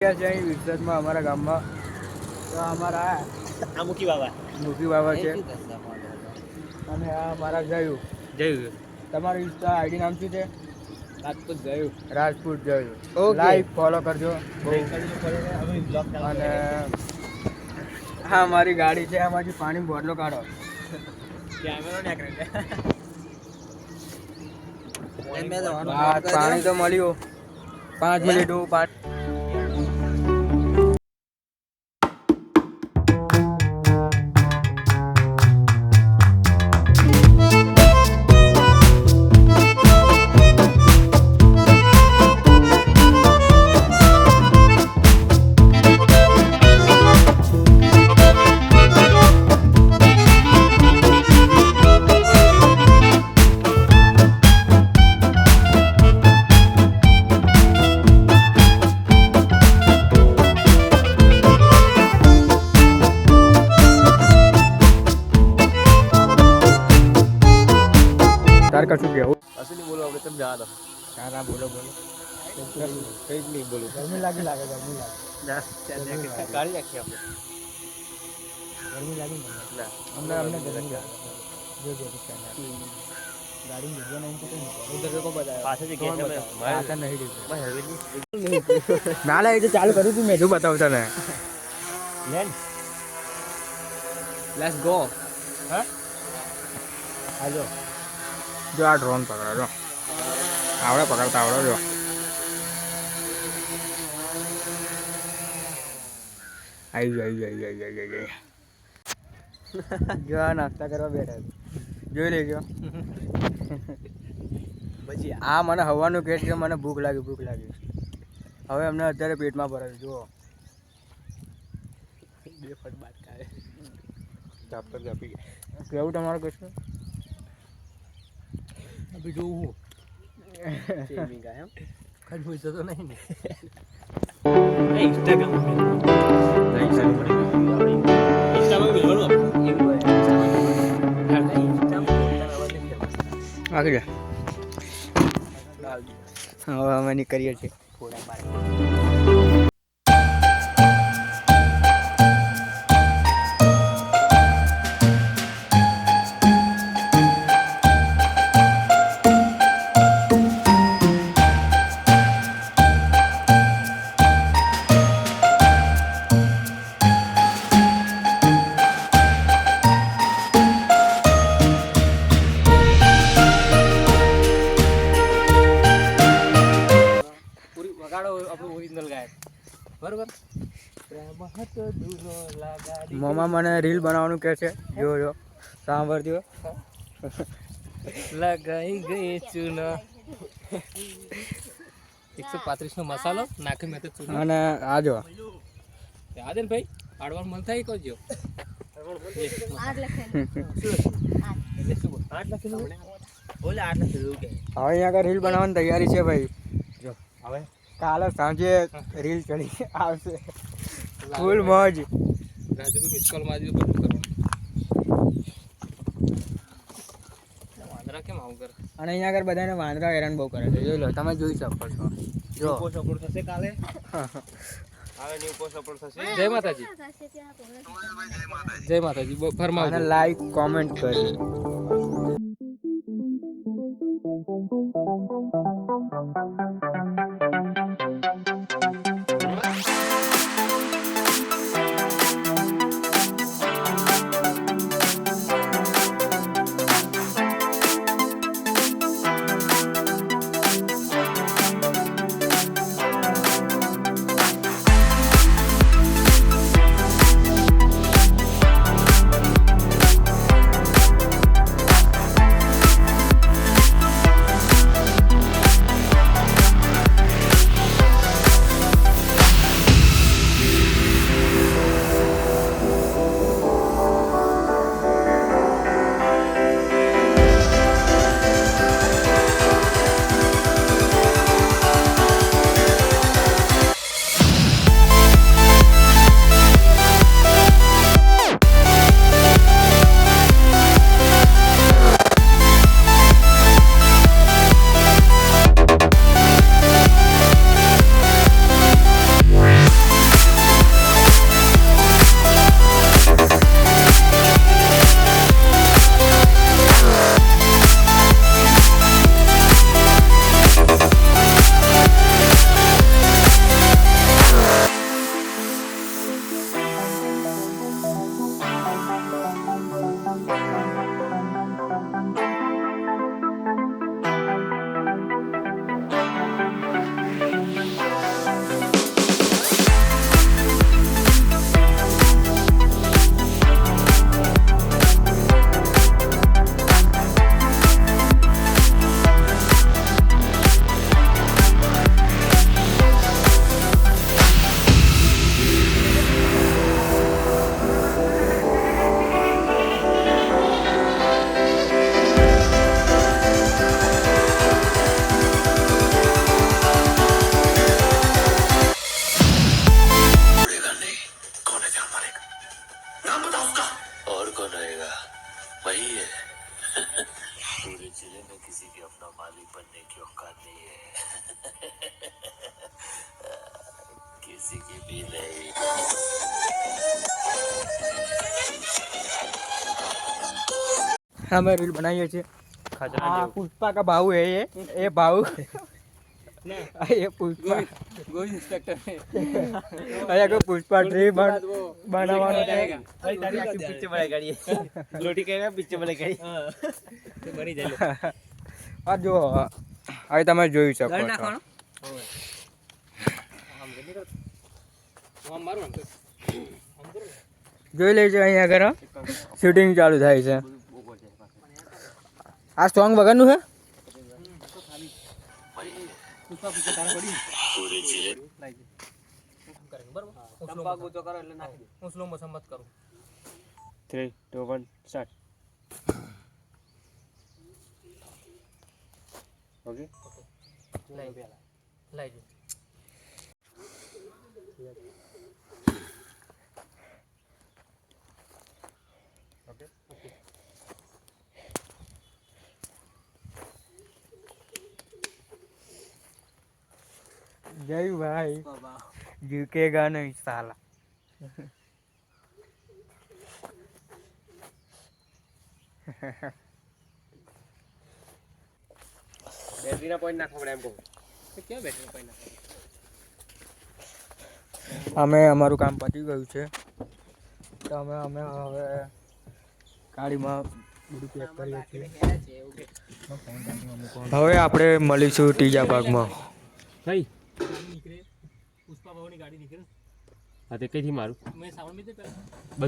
છે વિસ્તારમાં અમારા ગામમાં તો અમારા આ મૂકી બાબા છે અને આ મારા જયું તમારું ઇન્સ્ટા આઈડી નામ શું છે? રાજપૂત જયું. લાઈક ફોલો કરજો અને હા મારી ગાડી છે આમાંથી પાણી બોટલો કાઢો. પાણી તો મળ્યું 5 મિનિટ હું પાણી કશું કેવું અસલી બોલો આપણે તમે જવા દો. ના બોલો કઈ નહીં બોલું. ગરમી લાગે કાઢી નાખીએ આપણે. ગરમી લાગી ના અમને ગરમી લાગે જો ગાડી જગ્યા નહીં તો ઉધર લોકો બધા પાછળ ના લે એ તો ચાલુ કરું તું મેં જો બતાવતા ને લેટ્સ ગો. હા હાલો જો આ ડ્રોન પકડો જો આવડે પકડતા આવડો જો આવી જો આ નાસ્તા કરવા બેઠા જોઈ લેજો. પછી આ મને હવાનું કેસ કે મને ભૂખ લાગી હવે અમને અત્યારે પેટમાં ભરાયું જુઓ. બે ફટ બાદ ખાય ચાપતર કાપી ગયા. કેવું તમારું કશું અભી જોવું ચેમિંગ આ એમ ખડ હોય તો નહીં ને ઇન્સ્ટાગ્રામ આગળ હવે અમે નીકળીએ છીએ થોડા બાર. આપણું ઓરિજિનલ ગાયક બરોબર. મમ્મા મને રીલ બનાવવાનું કહે છે જો જો સાંભળજો. લગાઈ ગઈ ચૂનો 135 નો મસાલો નાખી મેં તો ચૂનો અને આ જો યાદ ને ભાઈ આડવાનું મન થાય કહો જો 8 લખેલું બોલે 8 લખેલું કે હવે અહીંયા આગળ રીલ બનાવવાની તૈયારી છે ભાઈ. જો હવે કાલે સાંજે રીલ ચડી આવશે ફૂલ મોજ. રાજુભાઈ મિસ કોલ મારી બધું કરવાનું વાંદરા કેમ આવું કરે. અને અહીંયા આગળ બધાને વાંદરા હેરાન બહુ કરે છે જોઈ લો તમે જોઈ શકો છો. જો પોસ્ટ અપલોડ થશે કાલે હવે ન્યુ પોસ્ટ અપલોડ થશે. જય માતાજી જય માતાજી ફરમાવો અને લાઈક કોમેન્ટ કરજો. અમે રીલ બનાવીએ છીએ खतरा આ नहीं પુષ્પા કા ભાऊ है ये भाऊ ये पुष्पा गोविंद इंस्पेक्टर અહીંયા કોઈ પુષ્પા ટ્રી બનાવવાનો છે भाई तारी आखी पीछे बड़ाई गाड़ी रोटी कह पीछे बड़ाई गाड़ी તો બની જાય આ જો હવે તમે જોઈ શકો ઘર છો નાખવાનો આમ મારું આમ જોઈ લેજો અહીંયા આગળ શૂટિંગ ચાલુ થાય છે આ સોંગ વગરનું છે પુષ્પા પુષ્પા તારા પડી લાગી બરોબર સંપાક ઊંચો કરો એટલે નાખી દે હું સ્લો મોશન મત કરું 3 2 1 स्टार्ट ओके લઈ પેલા લઈ જો જય ભાઈ झुकेगा नहीं साला बैटरी ना पॉइंट नाखवा પડે એમ કહું તો ક્યાં બેઠો કોઈ ના અમે અમારું કામ પતી ગયું છે તો અમે હવે ગાડીમાં બધું પેક કરીએ છીએ હવે આપણે મળીશું ત્રીજા ભાગમાં ભાઈ નીકળે પુષ્પા ભાવની ગાડી નીકળે હા તે કઈથી મારું મેં સાઉન્ડ લીધે પેલા